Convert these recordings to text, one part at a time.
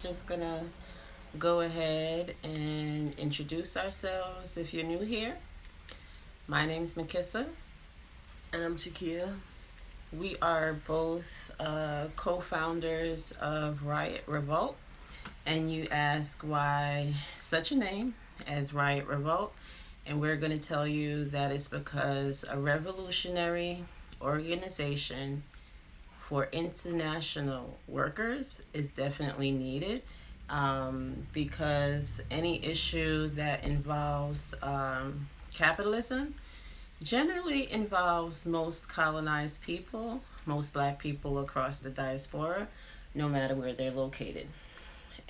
Just gonna go ahead and introduce ourselves if you're new here. My name's Makissa. And I'm Takia. We are both co founders of Riot Revolt. And you ask why such a name as Riot Revolt. And we're going to tell you that it's because a revolutionary organization for international workers is definitely needed, because any issue that involves capitalism generally involves most colonized people, most black people across the diaspora, no matter where they're located.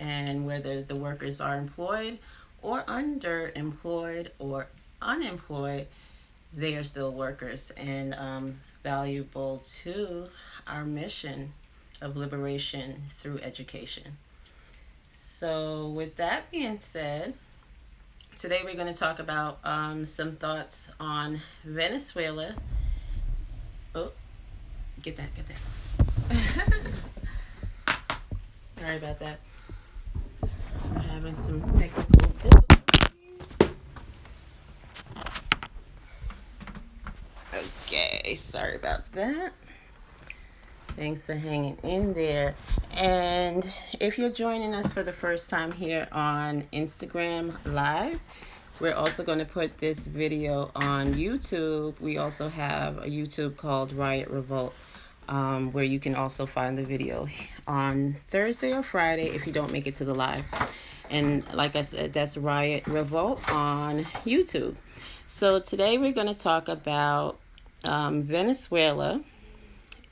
And whether the workers are employed or underemployed or unemployed, they are still workers and valuable to our mission of liberation through education. So, with that being said, today we're going to talk about some thoughts on Venezuela. Oh, get that. Sorry about that. We're having some technical difficulties. Okay, sorry about that. Thanks for hanging in there. And if you're joining us for the first time here on Instagram Live, we're also going to put this video on YouTube. We also have a YouTube called Riot Revolt, where you can also find the video on Thursday or Friday if you don't make it to the live. And like I said, that's Riot Revolt on YouTube. So today we're going to talk about Venezuela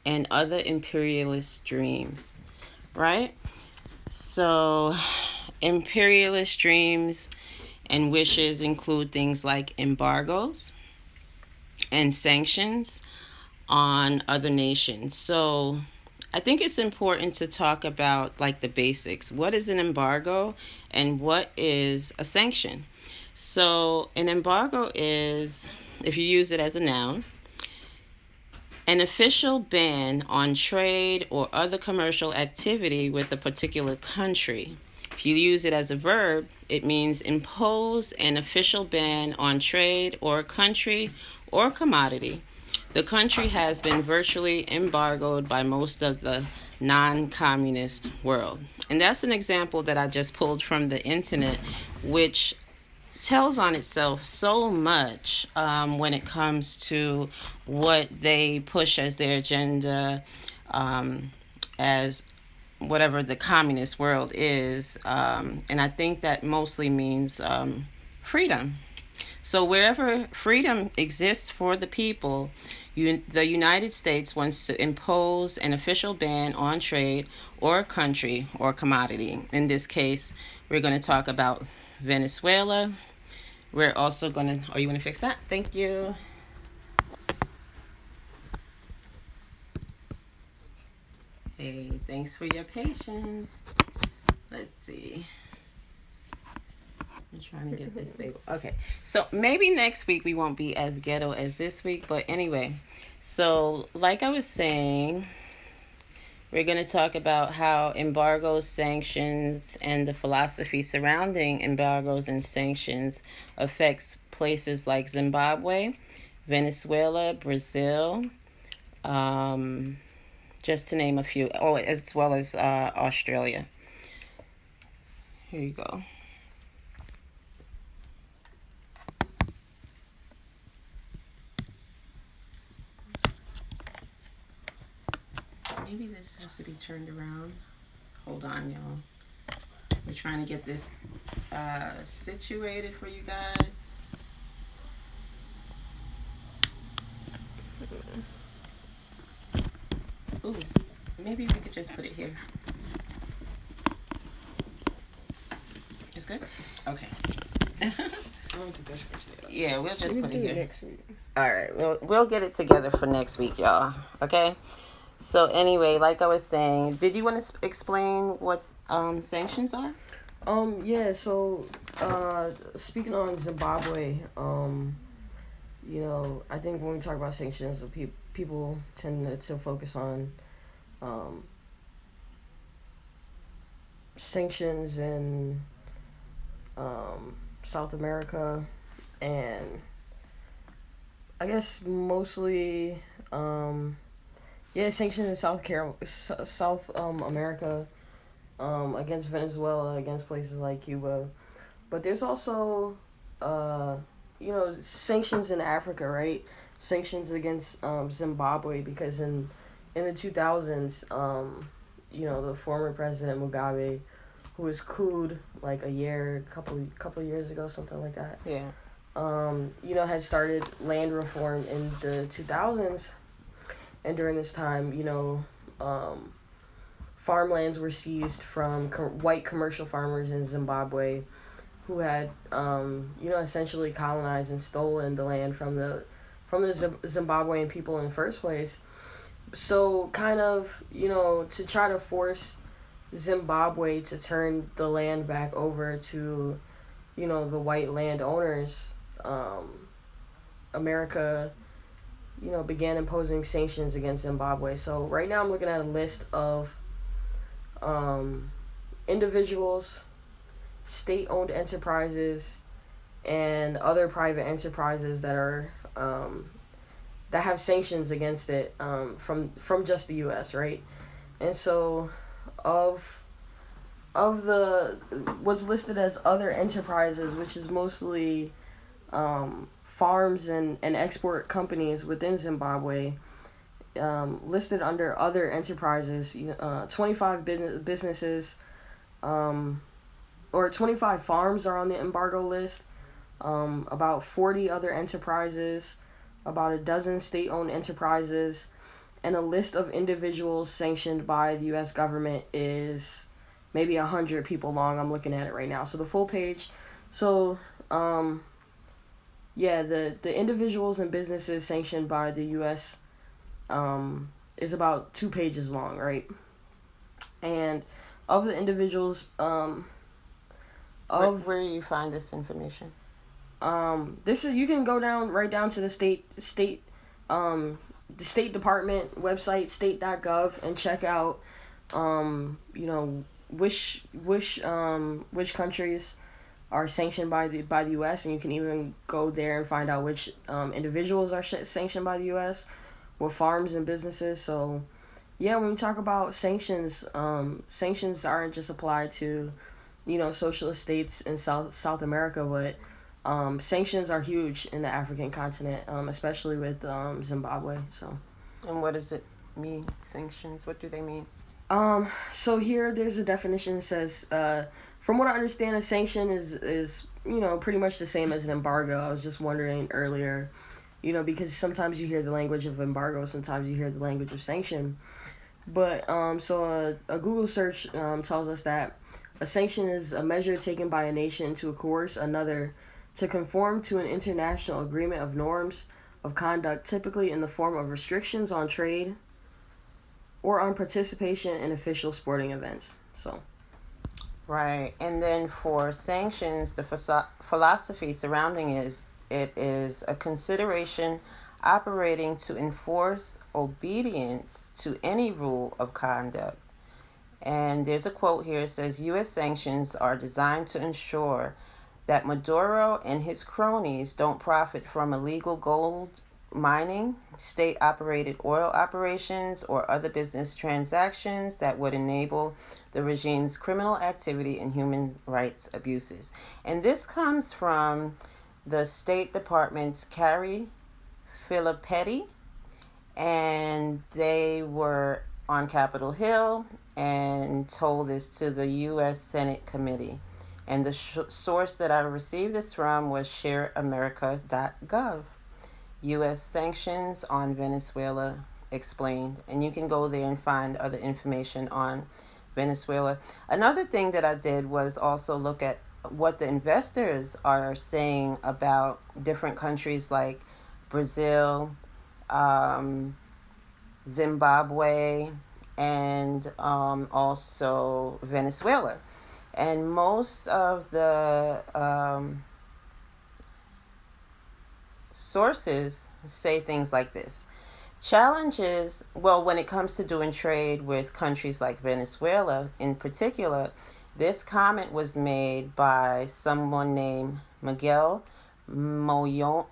and other imperialist dreams, right? So, imperialist dreams and wishes include things like embargoes and sanctions on other nations. So, I think it's important to talk about like the basics. What is an embargo and what is a sanction? So, an embargo is, if you use it as a noun, an official ban on trade or other commercial activity with a particular country. If you use it as a verb, it means impose an official ban on trade or country or commodity. The country has been virtually embargoed by most of the non-communist world. And that's an example that I just pulled from the internet, which tells on itself so much when it comes to what they push as their agenda, as whatever the communist world is. And I think that mostly means freedom. So wherever freedom exists for the people, the United States wants to impose an official ban on trade or country or commodity. In this case, we're going to talk about Venezuela. We're also going to, oh, you want to fix that? Thank you. Hey, thanks for your patience. Let's see. I'm trying to get this stable. Okay, so maybe next week we won't be as ghetto as this week, but anyway. So, like I was saying, we're going to talk about how embargoes, sanctions, and the philosophy surrounding embargoes and sanctions affects places like Zimbabwe, Venezuela, Brazil, um, just to name a few. Oh, as well as Australia. Here you go. Maybe this has to be turned around. Hold on, y'all. We're trying to get this situated for you guys. Ooh, maybe we could just put it here. It's good? Okay. I don't think that's gonna stay up. Yeah, we'll just We put can it do it here. next week. All right, we'll get it together for next week, y'all. Okay? So anyway, like I was saying, did you want to explain what sanctions are? Yeah, so speaking on Zimbabwe, I think when we talk about sanctions, people tend to focus on um sanctions in South America, and I guess mostly sanctions in South America, against Venezuela, against places like Cuba. But there's also sanctions in Africa, right? Sanctions against Zimbabwe, because in the 2000s, the former president Mugabe, who was couped like couple years ago, something like that. Yeah. Had started land reform in the 2000s, and during this time, farmlands were seized from white commercial farmers in Zimbabwe, who had, essentially colonized and stolen the land from the Zimbabwean people in the first place. So kind of, to try to force Zimbabwe to turn the land back over to, the white landowners, America, began imposing sanctions against Zimbabwe. So right now I'm looking at a list of individuals, state-owned enterprises, and other private enterprises that are that have sanctions against it, from just the U.S., right? And so of the what's listed as other enterprises, which is mostly farms and export companies within Zimbabwe, listed under other enterprises, 25 businesses, or 25 farms are on the embargo list, about 40 other enterprises, about a dozen state-owned enterprises, and a list of individuals sanctioned by the U.S. government is maybe 100 people long. I'm looking at it right now. So the full page. So, the individuals and businesses sanctioned by the U.S. Is about 2 pages long, right? And of the individuals, where do you find this information? This is, you can go right down to the the State Department website, state.gov, and check out, which countries are sanctioned by the U.S., and you can even go there and find out which individuals are sanctioned by the U.S., what farms and businesses. So, yeah, when we talk about sanctions, sanctions aren't just applied to, socialist states in South America, but sanctions are huge in the African continent, especially with Zimbabwe. So. And what does it mean, sanctions? What do they mean? So here there's a definition that says, from what I understand, a sanction is pretty much the same as an embargo. I was just wondering earlier, because sometimes you hear the language of embargo, sometimes you hear the language of sanction. But so a Google search tells us that a sanction is a measure taken by a nation to coerce another to conform to an international agreement of norms of conduct, typically in the form of restrictions on trade or on participation in official sporting events. So. Right. And then for sanctions, the philosophy surrounding it is a consideration operating to enforce obedience to any rule of conduct. And there's a quote here. It says, U.S. sanctions are designed to ensure that Maduro and his cronies don't profit from illegal gold mining, state-operated oil operations, or other business transactions that would enable the regime's criminal activity and human rights abuses. And this comes from the State Department's Carrie Filippetti, and they were on Capitol Hill and told this to the U.S. Senate committee. And the source that I received this from was shareamerica.gov. U.S. sanctions on Venezuela explained. And you can go there and find other information on Venezuela. Another thing that I did was also look at what the investors are saying about different countries like Brazil, Zimbabwe, and also Venezuela. And most of the sources say things like this. Challenges, well, when it comes to doing trade with countries like Venezuela in particular, This comment was made by someone named Miguel Moyano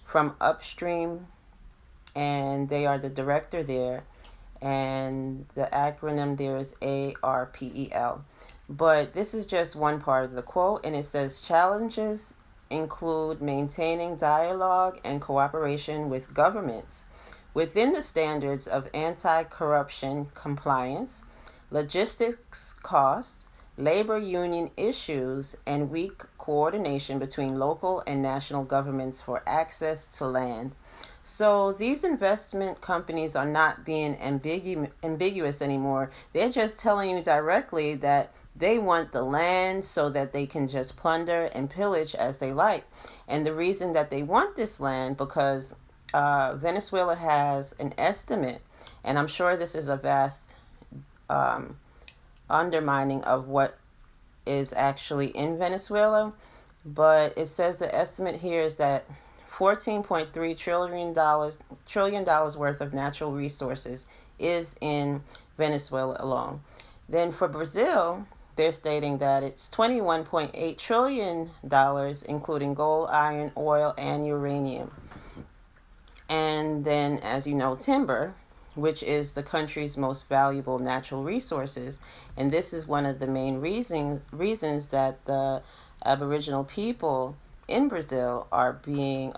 from Upstream, and they are the director there. And the acronym there is ARPEL. But this is just one part of the quote, and it says challenges include maintaining dialogue and cooperation with governments within the standards of anti corruption compliance, logistics costs, labor union issues, and weak coordination between local and national governments for access to land. So these investment companies are not being ambiguous anymore. They're just telling you directly that they want the land so that they can just plunder and pillage as they like. And the reason that they want this land, because Venezuela has an estimate, and I'm sure this is a vast undermining of what is actually in Venezuela, but it says the estimate here is that $14.3 trillion worth of natural resources is in Venezuela alone. Then for Brazil, they're stating that it's $21.8 trillion, including gold, iron, oil, and uranium. And then, as you know, timber, which is the country's most valuable natural resources. And this is one of the main reasons that the Aboriginal people in Brazil are being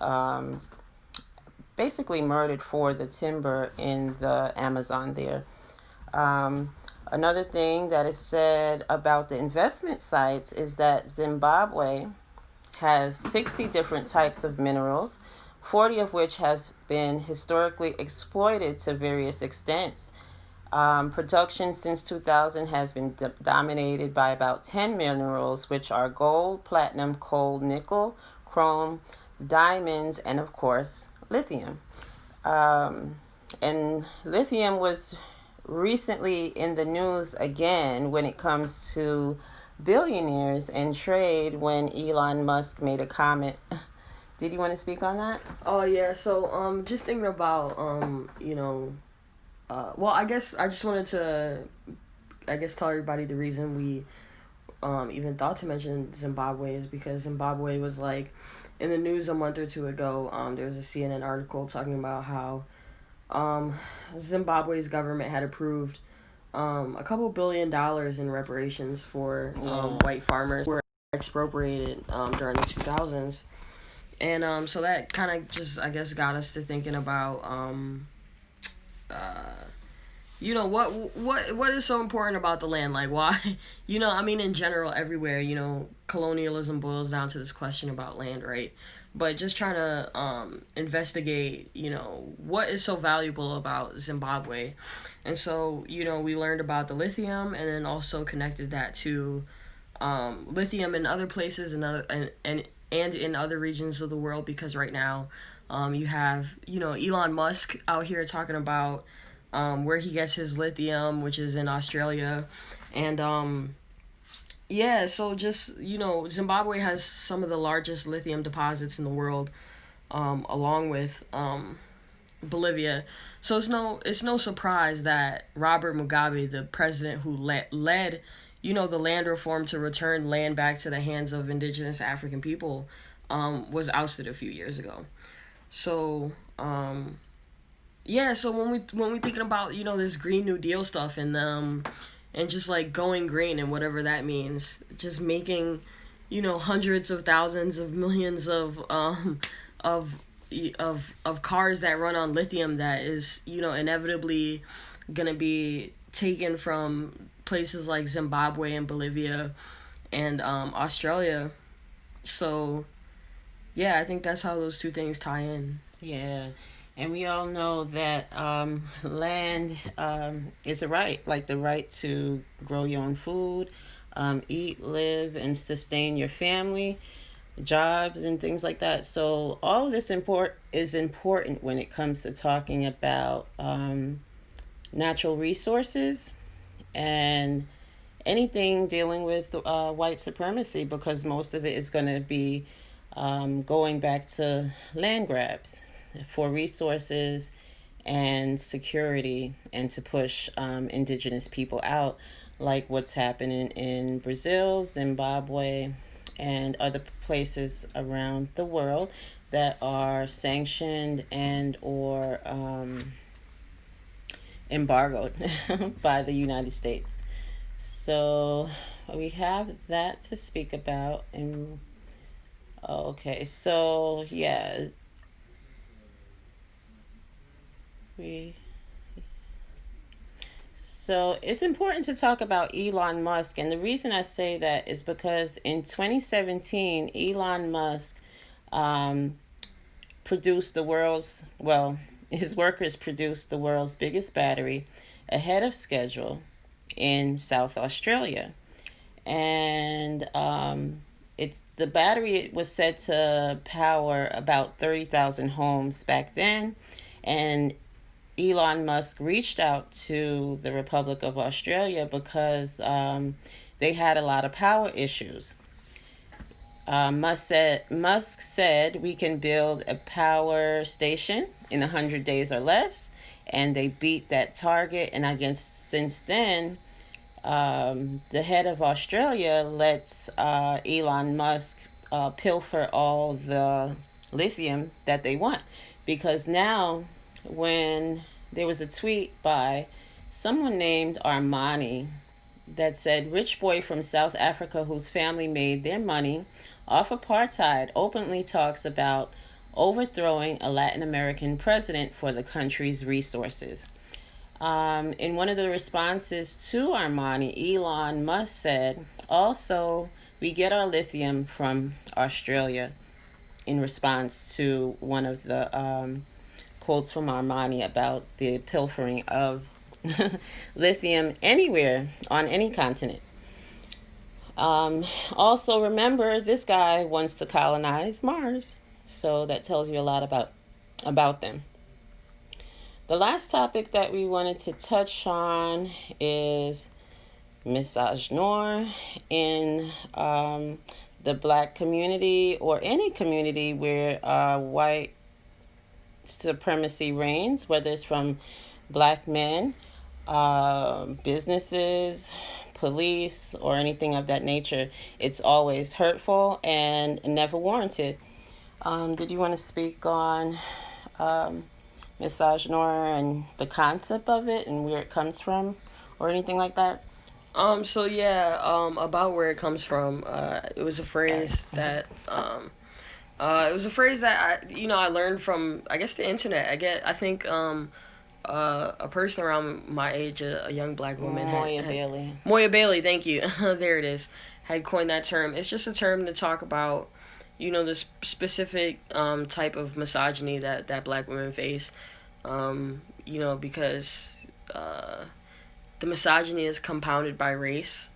basically murdered for the timber in the Amazon there. Another thing that is said about the investment sites is that Zimbabwe has 60 different types of minerals, 40 of which has been historically exploited to various extents. Production since 2000 has been dominated by about 10 minerals, which are gold, platinum, coal, nickel, chrome, diamonds, and of course, lithium. And lithium was recently in the news again when it comes to billionaires and trade when Elon Musk made a comment. Did you want to speak on that? Oh yeah, so just thinking about well, I guess I just wanted to tell everybody the reason we even thought to mention Zimbabwe is because Zimbabwe was like in the news a month or two ago. There was a CNN article talking about how Zimbabwe's government had approved a couple $1 billion in reparations for white farmers who were expropriated during the 2000s. And so that kind of just, I guess, got us to thinking about, what is so important about the land? Like, why, I mean, in general, everywhere, colonialism boils down to this question about land, right? But just trying to investigate, what is so valuable about Zimbabwe. And so, we learned about the lithium and then also connected that to lithium in other places and in other regions of the world, because right now you have Elon Musk out here talking about where he gets his lithium, which is in Australia. And so just Zimbabwe has some of the largest lithium deposits in the world, along with Bolivia. So it's no surprise that Robert Mugabe, the president who led the land reform to return land back to the hands of indigenous African people, was ousted a few years ago. So, so when we thinking about this Green New Deal stuff and just like going green and whatever that means, just making hundreds of thousands of millions of cars that run on lithium that is inevitably gonna be taken from places like Zimbabwe and Bolivia and Australia. So, yeah, I think that's how those two things tie in. Yeah. And we all know that land is a right, like the right to grow your own food, eat, live, and sustain your family, jobs, and things like that. So all of this is important when it comes to talking about natural resources and anything dealing with white supremacy, because most of it is going to be going back to land grabs for resources and security and to push indigenous people out. like what's happening in Brazil, Zimbabwe, and other places around the world that are sanctioned and or embargoed by the United States. So we have that to speak about. And okay, so yeah, we so it's important to talk about Elon Musk, and the reason I say that is because in 2017, Elon Musk um, produced the world's well, his workers produced the world's biggest battery ahead of schedule in South Australia, and it's the battery was said to power about 30,000 homes back then, and Elon Musk reached out to the Republic of Australia because they had a lot of power issues. Musk said we can build a power station in 100 days or less, and they beat that target. And I guess since then, the head of Australia lets Elon Musk pilfer all the lithium that they want. Because now, when there was a tweet by someone named Armani that said, "Rich boy from South Africa whose family made their money off apartheid openly talks about overthrowing a Latin American president for the country's resources." In one of the responses to Armani, Elon Musk said, "Also, we get our lithium from Australia," in response to one of the quotes from Armani about the pilfering of lithium anywhere on any continent. Also, remember, this guy wants to colonize Mars, so that tells you a lot about them. The last topic that we wanted to touch on is misogynoir in the black community or any community where white supremacy reigns, whether it's from black men, businesses, police, or anything of that nature. It's always hurtful and never warranted. Did you want to speak on misogynoir and the concept of it and where it comes from or anything like that? So yeah, about where it comes from. It was a Sorry. phrase that it was a phrase that I learned from, I guess, the internet. I think a person around my age, a young black woman Moya Bailey. Moya Bailey, thank you. There it is. Had coined that term. It's just a term to talk about, this specific type of misogyny that black women face. Because the misogyny is compounded by race,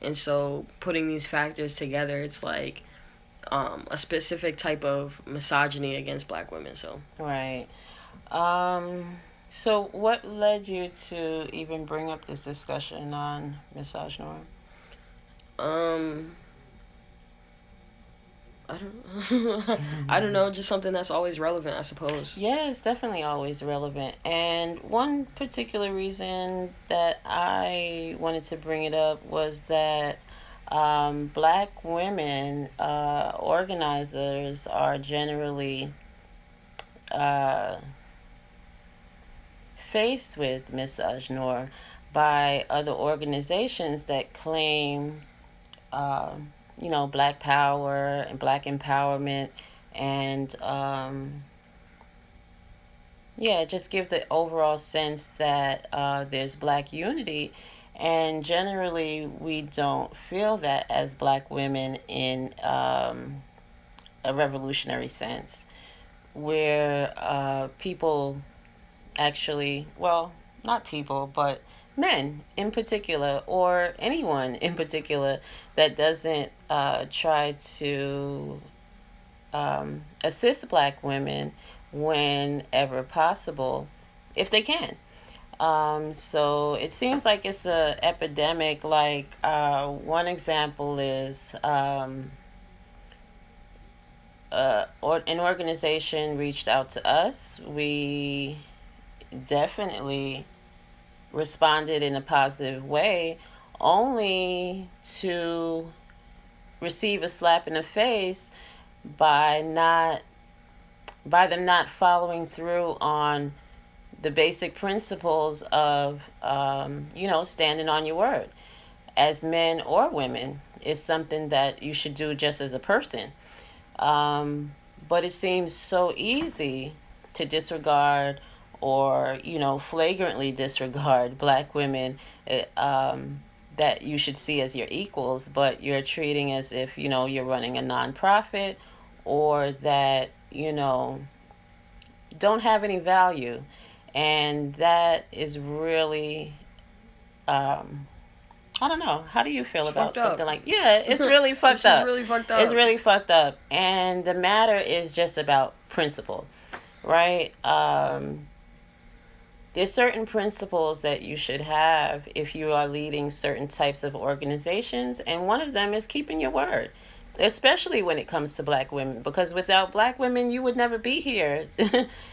and so putting these factors together, it's like a specific type of misogyny against black women. So Right. So what led you to even bring up this discussion on misogynoir? um, I don't I don't know, just something that's always relevant, I suppose. Yeah, it's definitely always relevant. And one particular reason that I wanted to bring it up was that black women organizers are generally uh, faced with misogynoir by other organizations that claim, uh, black power and black empowerment, and yeah, just give the overall sense that there's black unity. And generally, we don't feel that as black women in a revolutionary sense, where people actually, well, not people, but men in particular, or anyone in particular that doesn't try to assist black women whenever possible, if they can. So it seems like it's a epidemic. Like one example is an organization reached out to us. We definitely responded in a positive way only to receive a slap in the face by not by them not following through on the basic principles of standing on your word as men or women is something that you should do just as a person. But it seems so easy to disregard or, flagrantly disregard black women that you should see as your equals, but you're treating as if, you're running a nonprofit or that, don't have any value. And that is really, I don't know. How do you feel It's about fucked up. something like? Yeah, it's really fucked This is up. really fucked up. It's really fucked up. And the matter is just about principle, right? There's certain principles that you should have if you are leading certain types of organizations, and one of them is keeping your word, especially when it comes to black women, because without black women, you would never be here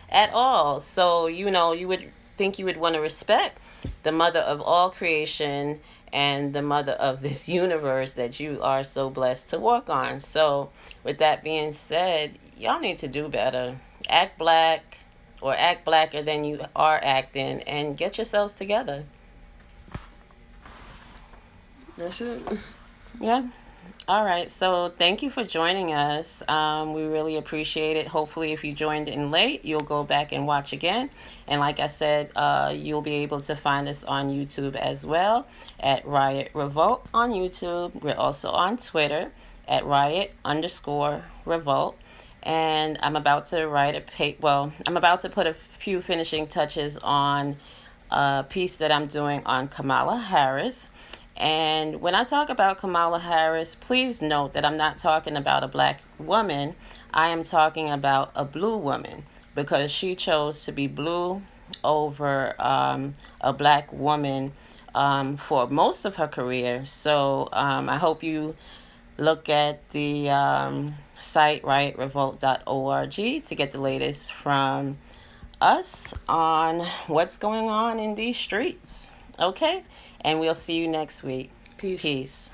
at all. So, you would think you would want to respect the mother of all creation and the mother of this universe that you are so blessed to walk on. So, with that being said, y'all need to do better. Act black or act blacker than you are acting and get yourselves together. That's it. Yeah. All right. So thank you for joining us. We really appreciate it. Hopefully, if you joined in late, you'll go back and watch again. And like I said, you'll be able to find us on YouTube as well at Riot Revolt on YouTube. We're also on Twitter at Riot_Revolt. And I'm about to I'm about to put a few finishing touches on a piece that I'm doing on Kamala Harris. And when I talk about Kamala Harris, please note that I'm not talking about a black woman. I am talking about a blue woman because she chose to be blue over a black woman for most of her career. So I hope you look at the site riotrevolt.org to get the latest from us on what's going on in these streets. Okay? And we'll see you next week. Peace. Peace.